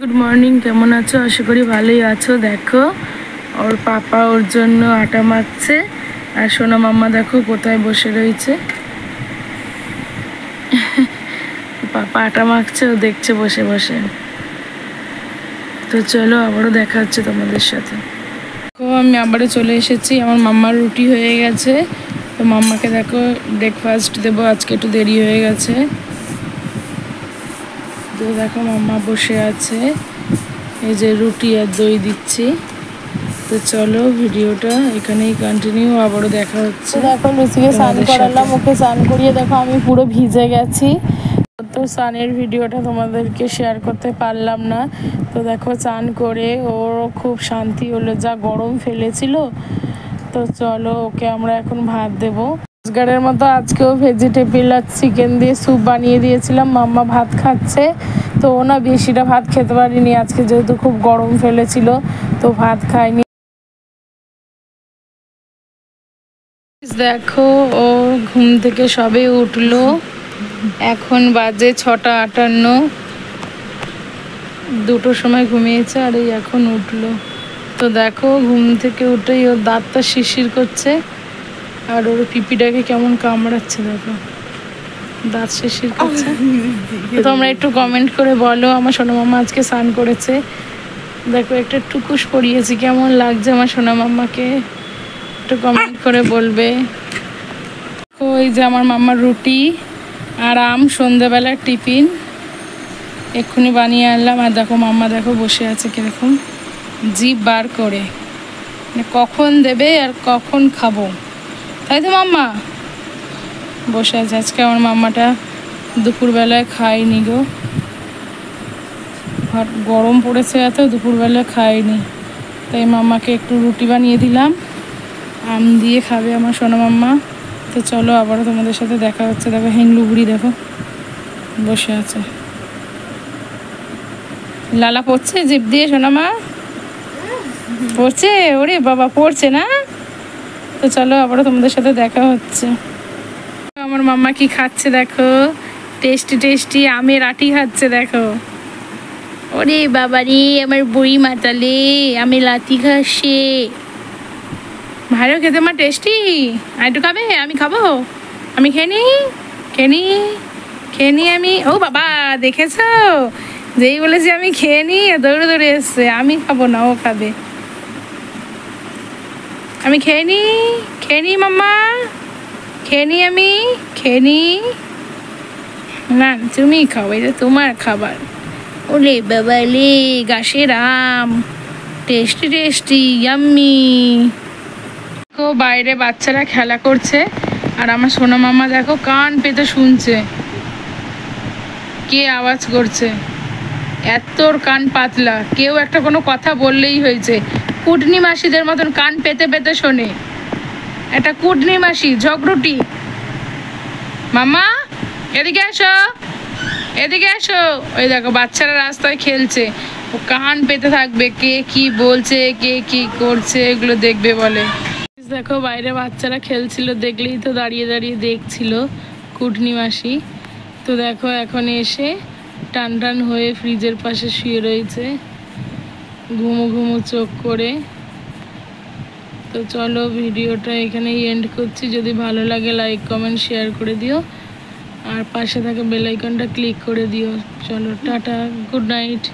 Good morning, কেমন আছো? আশা করি ভালোই আছো। দেখো ওর পাপা ওর জন্য আটা মাখছে, আর সোনা মাম্মা দেখো কোথায় বসে রয়েছে। পাপা আটা মাখছে, ও দেখছে বসে বসে। তো চলো আবারও দেখা হচ্ছে তোমাদের সাথে। আমি আবারও চলে এসেছি, আমার মাম্মার রুটি হয়ে গেছে। তো মাম্মাকে দেখো ব্রেকফাস্ট দেবো, আজকে একটু দেরি হয়ে গেছে। তো দেখো মাম্মা বসে আছে, এই যে রুটি আর দই দিচ্ছি। তো চলো ভিডিওটা এখানেই কন্টিনিউ, আবারও দেখা হচ্ছে। দেখো লুচিকে স্নান করালাম, ওকে স্নান করিয়ে দেখো আমি পুরো ভিজে গেছি। তো স্নানের ভিডিওটা তোমাদেরকে শেয়ার করতে পারলাম না। তো দেখো স্নান করে ওর খুব শান্তি হলো, যা গরম ফেলেছিল। তো চলো ওকে আমরা এখন ভাত দেবো। রোজগারের মতো আজকেও ভেজিটেবল আর চিকেন দিয়ে স্যুপ বানিয়ে দিয়েছিলাম, মাম্মা ভাত খাচ্ছে। তো ও না বেশিটা ভাত খেতে পারিনি আজকে, যেহেতু খুব গরম ফেলেছিল, তো ভাত খাইনি। দেখো ও ঘুম থেকে সবে উঠলো, এখন বাজে 6টা 58। দুটোর সময় ঘুমিয়েছে আর এই এখন উঠলো। তো দেখো ঘুম থেকে উঠেই ওর দাঁতটা শিরশির করছে, আর ওর পিপিটাকে কেমন কামড়াচ্ছে, দেখো দাঁত শিরশির করছে। তো তোমরা একটু কমেন্ট করে বলো আমার সোনা মাম্মা আজকে স্নান করেছে। দেখো একটা টুকুস পরিয়েছি, কেমন লাগছে আমার সোনা মাম্মাকে একটু কমেন্ট করে বলবে। ওই যে আমার মাম্মার রুটি আর আম, সন্ধ্যাবেলার টিফিন এক্ষুনি বানিয়ে আনলাম। আর দেখো মাম্মা দেখো বসে আছে কিরকম জিভ বার করে, মানে কখন দেবে আর কখন খাবো, তাই তো মাম্মা বসে আছে। আজকে আমার মাম্মাটা দুপুরবেলায় খায়নি গো, গরম পড়েছে এত, দুপুরবেলা খায়নি। তাই মাম্মাকে একটু রুটি বানিয়ে দিলাম, আম দিয়ে খাবে আমার সোনা মাম্মা। তো চলো আবারও তোমাদের সাথে দেখা হচ্ছে। দেখো হিংলু বুড়ি দেখো বসে আছে, লালা পড়ছে জিভ দিয়ে, সোনা মা পড়ছে, ওরে বাবা পড়ছে না। তো চলো আবারও তোমাদের সাথে দেখা হচ্ছে। আমার মাম্মা কি খাচ্ছে দেখো, টেস্টি টেস্টি আমের আটি খাচ্ছে দেখো। ওরে বাবা রে, আমার বুড়ি মাতালে আমের লাঠি খাচ্ছে, ভালো খেতে মা, টেস্টি। আর একটু খাবে? আমি খাবো, আমি খেয়ে নিই, খেয়ে নিই আমি। ও বাবা দেখেছো, যেই বলেছি আমি খেয়ে নিই দৌড়ে দৌড়ে এসছে। আমি খাবো না, ও খাবে। আমি খেয়ে নিই মাম্মা, খেয়ে নিই, আমি খেয়ে নিই। না তুমি খাও, এটা তোমার খাবার। ওলে বাবা লে, গাছের আম, টেস্টি টেস্টি ইয়াম্মি। বাইরে বাচ্চারা খেলা করছে, আর আমার সোনা মাম্মা দেখো কান পেতে শুনছে কে আওয়াজ করছে। এত কান পাতলা, কেউ একটা কোনো কথা বললেই হয়েছে, কুটনি মাসিদের মতন কান পেতে পেতে শোনে। একটা কুটনি মাসি ঝগড়ুটি। মাম্মা এদিকে আসো, এদিকে আসো। ওই দেখো বাচ্চারা রাস্তায় খেলছে, ও কান পেতে থাকবে, কে কি বলছে কে কি করছে এগুলো দেখবে বলে। দেখো বাইরে বাচ্চারা খেলছিল, দেখলেই তো দাঁড়িয়ে দাঁড়িয়ে দেখছিল কুটনি মাসি। তো দেখো এখন এসে টান টান হয়ে ফ্রিজের পাশে শুয়ে রয়েছে ঘুমো ঘুমো চোখ করে। তো চলো ভিডিওটা এখানেই এন্ড করছি। যদি ভালো লাগে লাইক কমেন্ট শেয়ার করে দিও, আর পাশে থাকা বেল আইকনটা ক্লিক করে দিও। চলো টাটা, গুড নাইট।